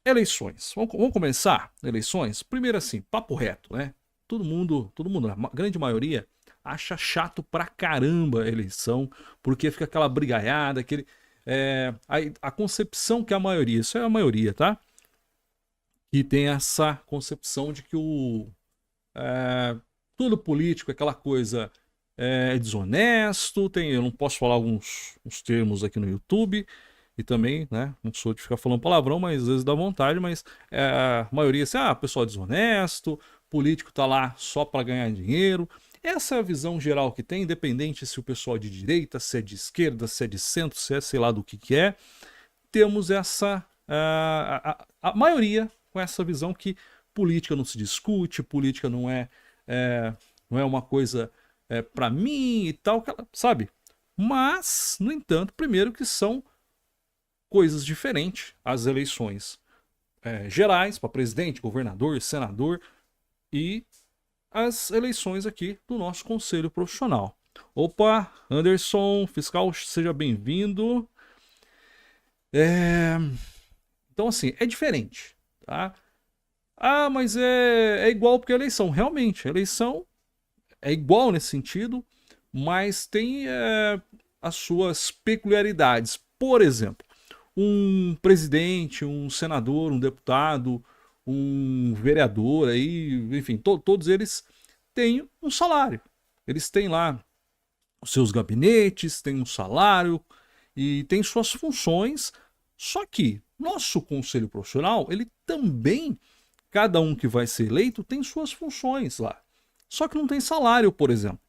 Eleições. Vamos começar? Eleições? Primeiro assim, papo reto, né? Todo mundo, a grande maioria, acha chato pra caramba a eleição, porque fica aquela brigaiada, a concepção que a maioria, isso é a maioria, tá? Que tem essa concepção de que é, todo político é aquela coisa desonesto, eu não posso falar alguns uns termos aqui no YouTube, e também, né, não sou de ficar falando palavrão, mas às vezes dá vontade, mas a maioria assim, pessoal é desonesto, político tá lá só para ganhar dinheiro. Essa é a visão geral que tem, independente se o pessoal é de direita, se é de esquerda, se é de centro, se é sei lá do que é. Temos a maioria com essa visão que política não se discute, política não é uma coisa para mim e tal, sabe? Mas, no entanto, primeiro que são coisas diferentes as eleições gerais para presidente, governador, senador e as eleições aqui do nosso conselho profissional. Opa, Anderson, fiscal, seja bem-vindo. É... Então, assim, é diferente, tá? Mas é igual porque a eleição. Realmente, a eleição é igual nesse sentido, mas tem as suas peculiaridades. Por exemplo, um presidente, um senador, um deputado, um vereador, aí, enfim, todos eles têm um salário. Eles têm lá os seus gabinetes, têm um salário e têm suas funções. Só que nosso conselho profissional, ele também, cada um que vai ser eleito tem suas funções lá. Só que não tem salário, por exemplo.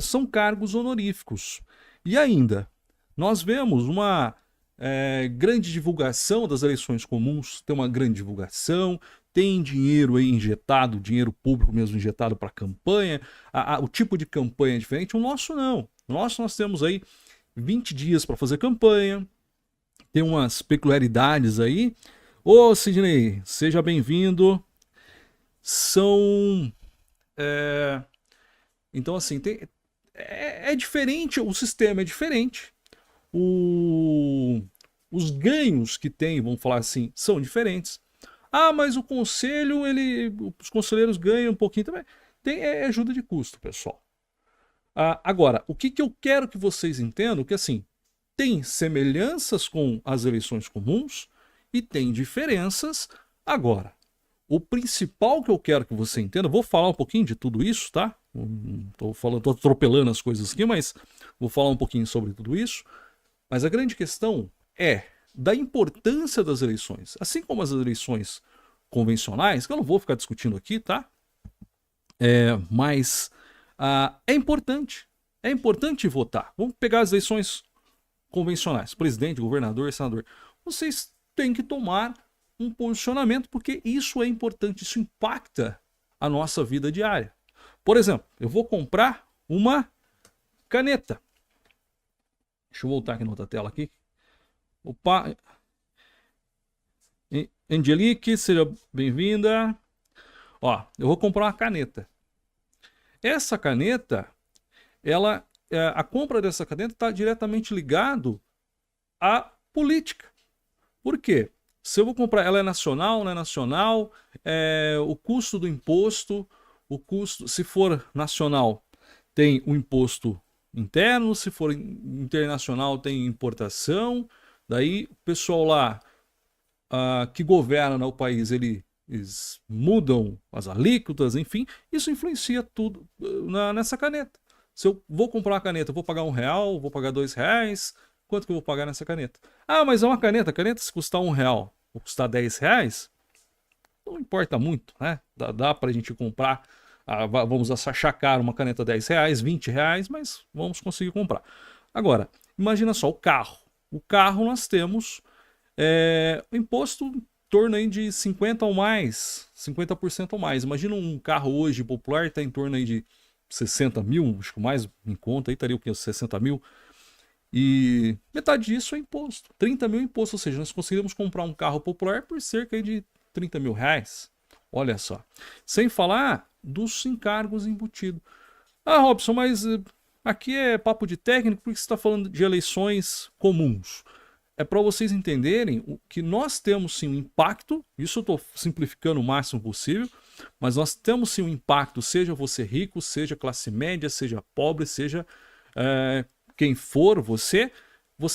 São cargos honoríficos. E ainda, nós vemos uma grande divulgação das eleições comuns, tem uma grande divulgação, tem dinheiro aí injetado, dinheiro público mesmo injetado para campanha, o tipo de campanha é diferente, o nosso não. O nosso nós temos aí 20 dias para fazer campanha, tem umas peculiaridades aí. Ô Sidney, seja bem-vindo. São. é, Então, assim, é diferente, o sistema é diferente. O... Os ganhos que tem, vamos falar assim, são diferentes. Mas o conselho, os conselheiros ganham um pouquinho também. Tem ajuda de custo, pessoal. Agora, o que eu quero que vocês entendam que assim, tem semelhanças com as eleições comuns e tem diferenças. Agora, o principal que eu quero que você entenda, vou falar um pouquinho de tudo isso, tá? Tô falando, tô atropelando as coisas aqui, mas vou falar um pouquinho sobre tudo isso. Mas a grande questão é da importância das eleições, assim como as eleições convencionais, que eu não vou ficar discutindo aqui, tá? Mas é importante. É importante votar. Vamos pegar as eleições convencionais, presidente, governador, senador. Vocês têm que tomar um posicionamento, porque isso é importante, isso impacta a nossa vida diária. Por exemplo, eu vou comprar uma caneta. Deixa eu voltar aqui na outra tela aqui. Opa, Angelique, seja bem-vinda. Ó, eu vou comprar uma caneta. Essa caneta, a compra dessa caneta está diretamente ligado à política. Por quê? Se eu vou comprar, ela é nacional, não é nacional, o custo do imposto, o custo, se for nacional, tem o imposto interno, se for internacional, tem importação. Daí o pessoal lá que governa o país, eles mudam as alíquotas, enfim, isso influencia tudo nessa caneta. Se eu vou comprar uma caneta, vou pagar R$ 1, vou pagar R$ 2, quanto que eu vou pagar nessa caneta? Mas é uma caneta, a caneta se custar R$ 1 ou custar R$ 10, não importa muito, né? Dá pra gente comprar, vamos achar uma caneta R$ 10, R$ 20, mas vamos conseguir comprar. Agora, imagina só, o carro. O carro nós temos o imposto em torno aí de 50 ou mais, 50% ou mais. Imagina um carro hoje popular está em torno aí de 60 mil, acho que mais em conta aí estaria o que? 60 mil. E metade disso é imposto. 30 mil imposto, ou seja, nós conseguimos comprar um carro popular por cerca de R$ 30 mil. Olha só. Sem falar dos encargos embutidos. Robson, mas aqui é papo de técnico, porque você está falando de eleições comuns. é para vocês entenderem que nós temos sim um impacto, isso eu estou simplificando o máximo possível, mas nós temos sim um impacto, seja você rico, seja classe média, seja pobre, seja quem for você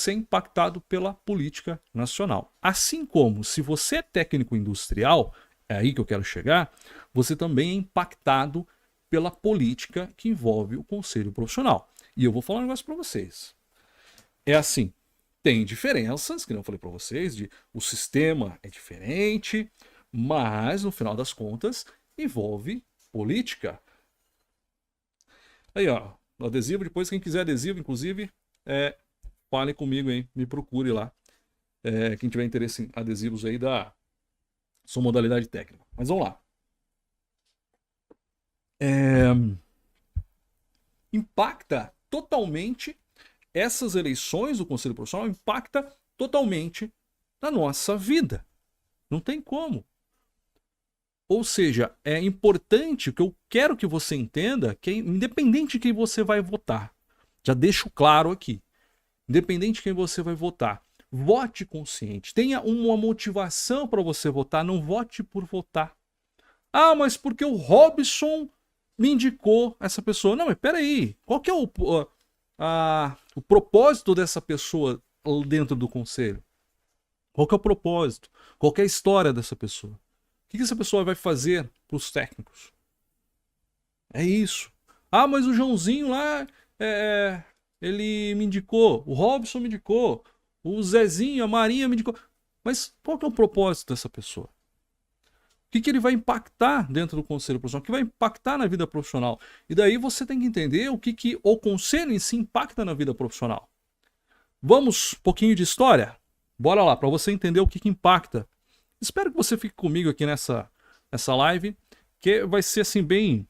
é impactado pela política nacional. Assim como se você é técnico industrial, é aí que eu quero chegar, você também é impactado pela política que envolve o conselho profissional. E eu vou falar um negócio para vocês. É assim, tem diferenças, que eu falei para vocês, o sistema é diferente, mas no final das contas envolve política. Aí, ó, o adesivo, depois quem quiser adesivo, inclusive, fale comigo aí, me procure lá. Quem tiver interesse em adesivos aí da sua modalidade técnica. Mas vamos lá. Impacta totalmente essas eleições do Conselho Profissional, impacta totalmente na nossa vida. Não tem como. Ou seja, é importante, o que eu quero que você entenda, que é independente de quem você vai votar, já deixo claro aqui, independente de quem você vai votar, vote consciente, tenha uma motivação para você votar, não vote por votar. Ah, mas porque o Robson me indicou essa pessoa. Não, mas peraí, qual que é o propósito dessa pessoa dentro do conselho? Qual que é o propósito? Qual que é a história dessa pessoa? O que essa pessoa vai fazer para os técnicos? É isso. Ah, mas o Joãozinho lá, ele me indicou, o Robson me indicou, o Zezinho, a Marinha me indicou. Mas qual que é o propósito dessa pessoa? O que ele vai impactar dentro do conselho profissional? O que vai impactar na vida profissional? E daí você tem que entender o que o conselho em si impacta na vida profissional. Vamos um pouquinho de história? Bora lá, para você entender o que impacta. Espero que você fique comigo aqui nessa live, que vai ser assim bem...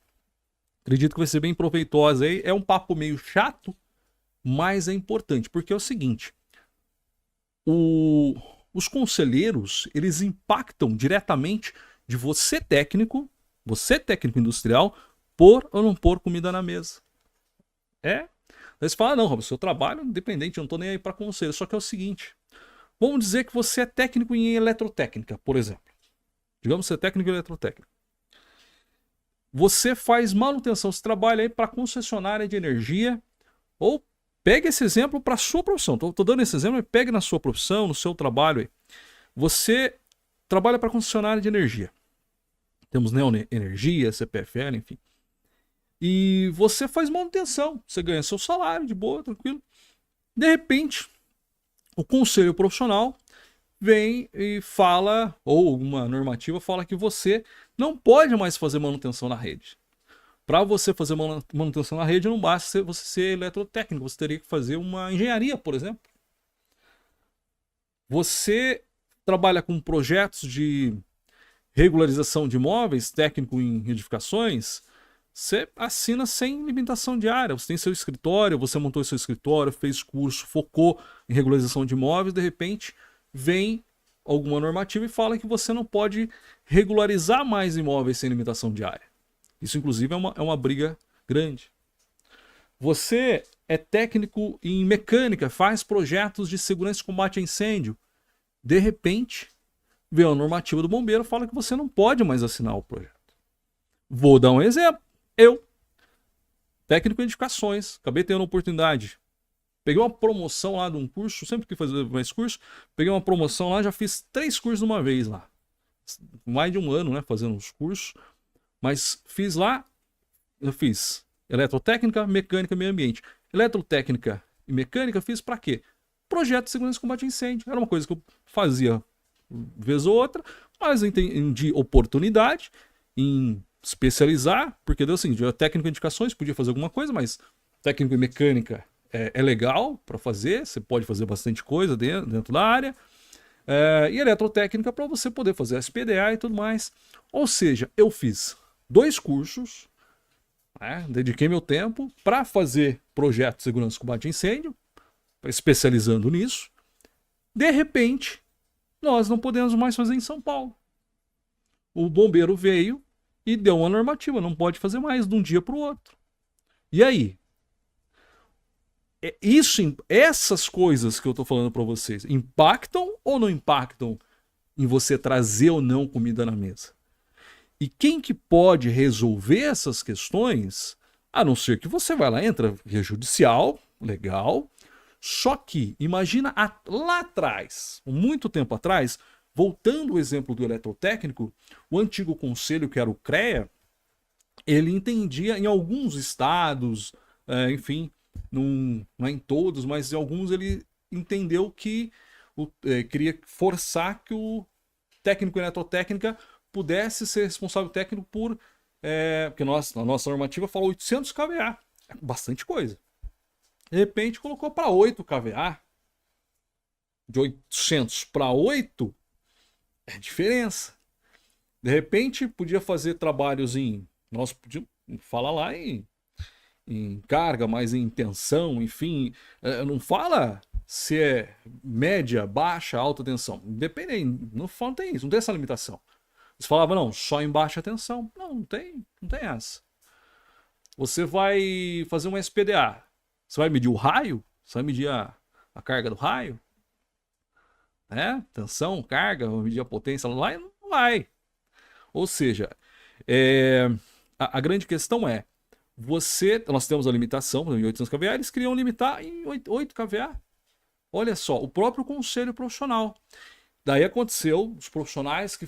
Acredito que vai ser bem proveitosa aí. É um papo meio chato, mas é importante, porque é o seguinte... Os conselheiros, eles impactam diretamente de você técnico industrial, pôr ou não pôr comida na mesa. Daí você fala, não, Robson, eu trabalho independente, eu não tô nem aí para conselho. Só que é o seguinte, vamos dizer que você é técnico em eletrotécnica, por exemplo. Digamos que você é técnico em eletrotécnica. Você faz manutenção, você trabalha aí para concessionária de energia, ou pegue esse exemplo para a sua profissão. Tô dando esse exemplo, mas pegue na sua profissão, no seu trabalho aí. Você trabalha para concessionária de energia. Temos Neoenergia, CPFL, enfim. E você faz manutenção. Você ganha seu salário de boa, tranquilo. De repente, o conselho profissional vem e fala, ou alguma normativa fala que você não pode mais fazer manutenção na rede. Para você fazer manutenção na rede, não basta você ser eletrotécnico. Você teria que fazer uma engenharia, por exemplo. Você trabalha com projetos de regularização de imóveis, técnico em edificações, você assina sem limitação de área. Você tem seu escritório, você montou seu escritório, fez curso, focou em regularização de imóveis, de repente vem alguma normativa e fala que você não pode regularizar mais imóveis sem limitação de área. Isso, inclusive, é uma briga grande. Você é técnico em mecânica, faz projetos de segurança e combate a incêndio. De repente, vem a normativa do bombeiro e fala que você não pode mais assinar o projeto. Vou dar um exemplo. Eu, técnico em edificações, acabei tendo uma oportunidade. Peguei uma promoção lá de um curso, sempre que fazer mais curso, peguei uma promoção lá, já fiz 3 cursos de uma vez lá. Mais de um ano, né, fazendo os cursos. Mas fiz lá, eu fiz eletrotécnica, mecânica e meio ambiente. Eletrotécnica e mecânica fiz para quê? Projeto de segurança e combate a incêndio. Era uma coisa que eu fazia vez ou outra, mas eu entendi oportunidade em especializar, porque deu assim, eu técnico em indicações, podia fazer alguma coisa, mas técnico em mecânica é legal para fazer, você pode fazer bastante coisa dentro da área. E eletrotécnica para você poder fazer SPDA e tudo mais. Ou seja, eu fiz 2 cursos, dediquei meu tempo para fazer projeto de segurança e combate a incêndio, especializando nisso. De repente, nós não podemos mais fazer em São Paulo. O bombeiro veio e deu uma normativa, não pode fazer mais de um dia para o outro. E aí? essas coisas que eu tô falando para vocês, impactam ou não impactam em você trazer ou não comida na mesa? E quem que pode resolver essas questões, a não ser que você vai lá, entra via judicial, legal. Só que, imagina lá atrás, muito tempo atrás, voltando ao exemplo do eletrotécnico, o antigo conselho, que era o CREA, ele entendia em alguns estados, enfim, não é em todos, mas em alguns ele entendeu que queria forçar que o técnico em eletrotécnica pudesse ser responsável técnico por. Porque a nossa normativa fala 800 kVA. É bastante coisa. De repente colocou para 8 kVA. De 800 para 8 é diferença. De repente podia fazer trabalhos em. Nós podíamos falar lá em carga, mas em tensão, enfim. Não fala se é média, baixa, alta tensão. Depende, não tem isso, não tem essa limitação. Eles falavam, não, só em baixa tensão. Não tem essa. Você vai fazer um SPDA. Você vai medir o raio? Você vai medir a carga do raio? Tensão, carga, vai medir a potência lá? Não vai. Ou seja, a grande questão é, nós temos a limitação em 800 kVA, eles queriam limitar em 8 kVA. Olha só, o próprio conselho profissional. Daí aconteceu, os profissionais que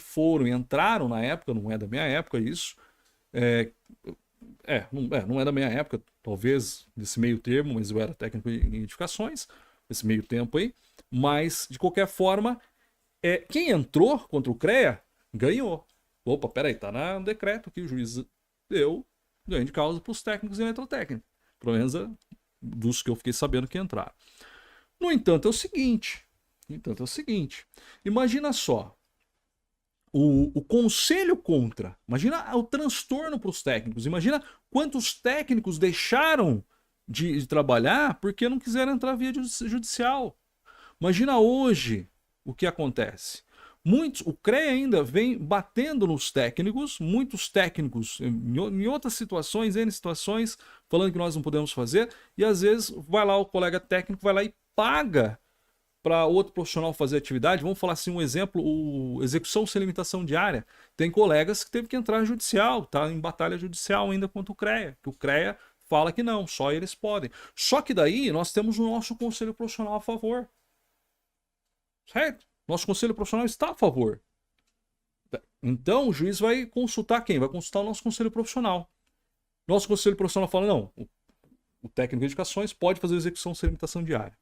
entraram na época, não é da minha época isso, não é da minha época, talvez desse meio termo, mas eu era técnico em edificações, nesse meio tempo aí, mas de qualquer forma, quem entrou contra o CREA ganhou. Opa, peraí, tá no decreto que o juiz deu ganho de causa para os técnicos em eletrotécnica, pelo menos dos que eu fiquei sabendo que entraram. No entanto, é o seguinte, imagina só, o conselho contra, imagina o transtorno para os técnicos, imagina quantos técnicos deixaram de trabalhar porque não quiseram entrar via judicial. Imagina hoje o que acontece. O CREA ainda vem batendo nos técnicos, muitos técnicos em outras situações, N situações, falando que nós não podemos fazer, e às vezes vai lá o colega técnico, vai lá e paga para outro profissional fazer atividade. Vamos falar assim, um exemplo, execução sem limitação diária. Tem colegas que teve que entrar judicial, tá em batalha judicial ainda contra o CREA, que o CREA fala que não, só eles podem. Só que daí nós temos o nosso conselho profissional a favor. Certo? Nosso conselho profissional está a favor. Então o juiz vai consultar quem? Vai consultar o nosso conselho profissional. Nosso conselho profissional fala, não, o técnico de edificações pode fazer execução sem limitação diária.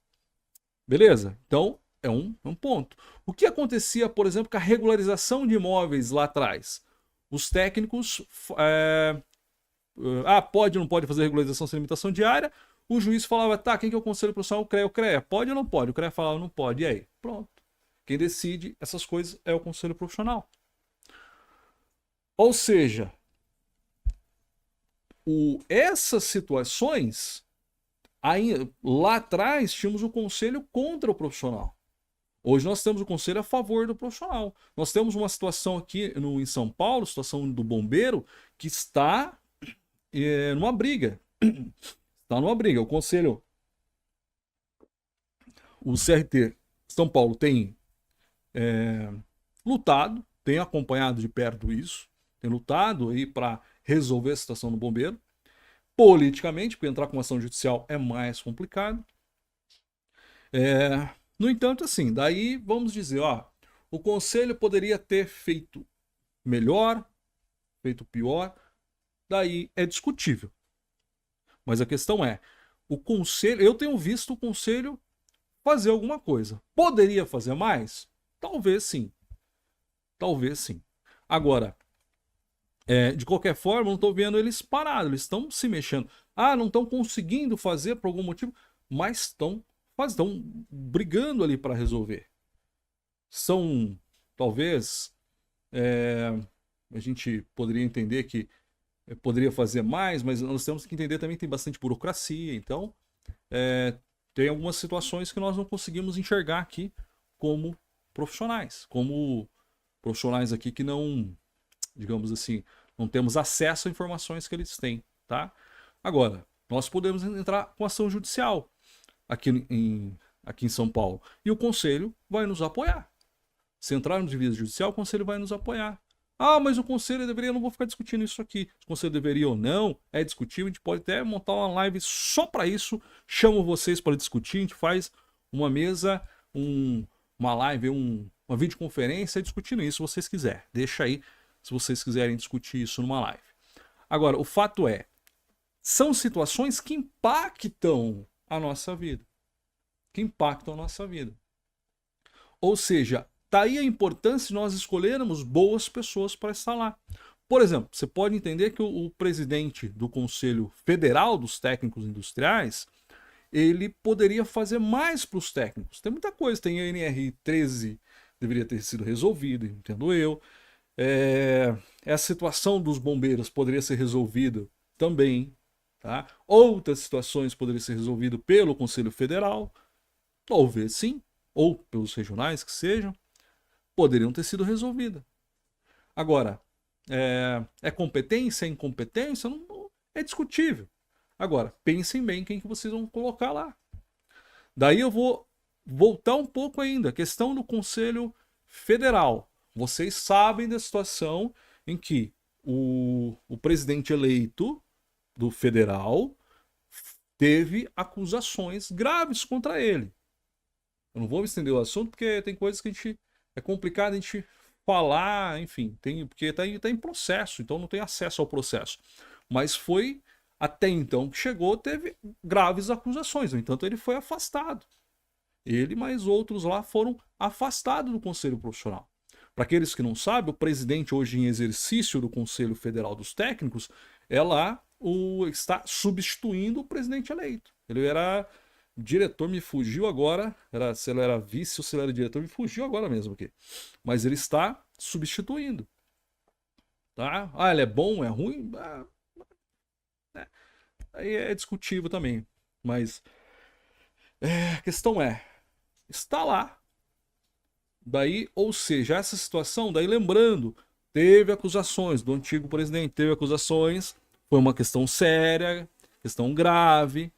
Beleza? Então, é um ponto. O que acontecia, por exemplo, com a regularização de imóveis lá atrás? Os técnicos... pode ou não pode fazer regularização sem limitação diária? O juiz falava, tá, quem que é o conselho profissional? O CREA. O CREA pode ou não pode? O CREA falava, não pode. E aí? Pronto. Quem decide essas coisas é o conselho profissional. Ou seja, essas situações... lá atrás tínhamos o conselho contra o profissional. Hoje nós temos o conselho a favor do profissional. Nós temos uma situação aqui em São Paulo, situação do bombeiro, que está numa briga. Está numa briga. O conselho, o CRT São Paulo tem lutado, tem acompanhado de perto isso, tem lutado aí para resolver a situação do bombeiro. Politicamente, porque entrar com ação judicial é mais complicado. No entanto, assim, daí vamos dizer, o conselho poderia ter feito melhor, feito pior, daí é discutível. Mas a questão é, o conselho, eu tenho visto o conselho fazer alguma coisa. Poderia fazer mais? Talvez sim. Talvez sim. Agora, de qualquer forma, não estou vendo eles parados, eles estão se mexendo. Não estão conseguindo fazer por algum motivo, mas estão brigando ali para resolver. São, talvez, a gente poderia entender que poderia fazer mais, mas nós temos que entender também que tem bastante burocracia, então tem algumas situações que nós não conseguimos enxergar aqui como profissionais aqui que não, digamos assim, não temos acesso a informações que eles têm, tá? Agora, nós podemos entrar com ação judicial. aqui em São Paulo. E o conselho vai nos apoiar. Se entrarmos em via judicial, o conselho vai nos apoiar. Ah, mas o conselho deveria, eu não vou ficar discutindo isso aqui. Se o conselho deveria ou não, é discutível. A gente pode até montar uma live só para isso. Chamo vocês para discutir. A gente faz uma mesa, uma live, uma videoconferência discutindo isso, se vocês quiserem. Deixa aí, se vocês quiserem discutir isso numa live. Agora, o fato é, são situações que impactam a nossa vida. Que impactam a nossa vida. Ou seja, daí a importância de nós escolhermos boas pessoas para estar lá. Por exemplo, você pode entender que o presidente do Conselho Federal dos Técnicos Industriais, ele poderia fazer mais para os técnicos. Tem muita coisa, tem a NR 13, deveria ter sido resolvida, entendo eu. Essa situação dos bombeiros poderia ser resolvida também. Tá? Outras situações poderiam ser resolvidas pelo Conselho Federal, talvez sim, ou pelos regionais que sejam, poderiam ter sido resolvidas. Agora, competência, incompetência? Não, é discutível. Agora, pensem bem quem que vocês vão colocar lá. Daí eu vou voltar um pouco ainda, a questão do Conselho Federal. Vocês sabem da situação em que o presidente eleito do federal teve acusações graves contra ele. Eu não vou me estender o assunto porque tem coisas que é complicado a gente falar, enfim, porque está em processo, então não tem acesso ao processo. Mas foi até então que chegou, teve graves acusações, no entanto ele foi afastado. Ele mais outros lá foram afastados do Conselho Profissional. Para aqueles que não sabem, o presidente hoje em exercício do Conselho Federal dos Técnicos está substituindo o presidente eleito. Ele era diretor, me fugiu agora, se ele era vice ou se ele era diretor, me fugiu agora mesmo aqui. Mas ele está substituindo. Tá? Ah, ele é bom, é ruim? Aí é discutível também. Mas a questão está lá. Daí, ou seja, essa situação, daí lembrando, teve acusações do antigo presidente, teve acusações, foi uma questão séria, questão grave.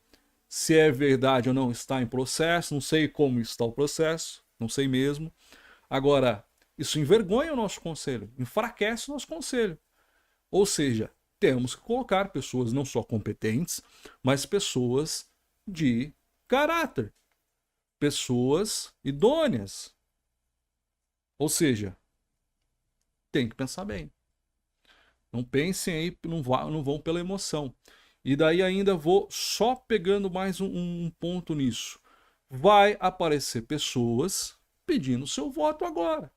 Se é verdade ou não, está em processo, não sei como está o processo, não sei mesmo. Agora, isso envergonha o nosso conselho, enfraquece o nosso conselho. Ou seja, temos que colocar pessoas não só competentes, mas pessoas de caráter, pessoas idôneas. Ou seja, tem que pensar bem. Não pensem aí, não vão pela emoção. E daí ainda vou só pegando mais um ponto nisso. Vai aparecer pessoas pedindo seu voto agora.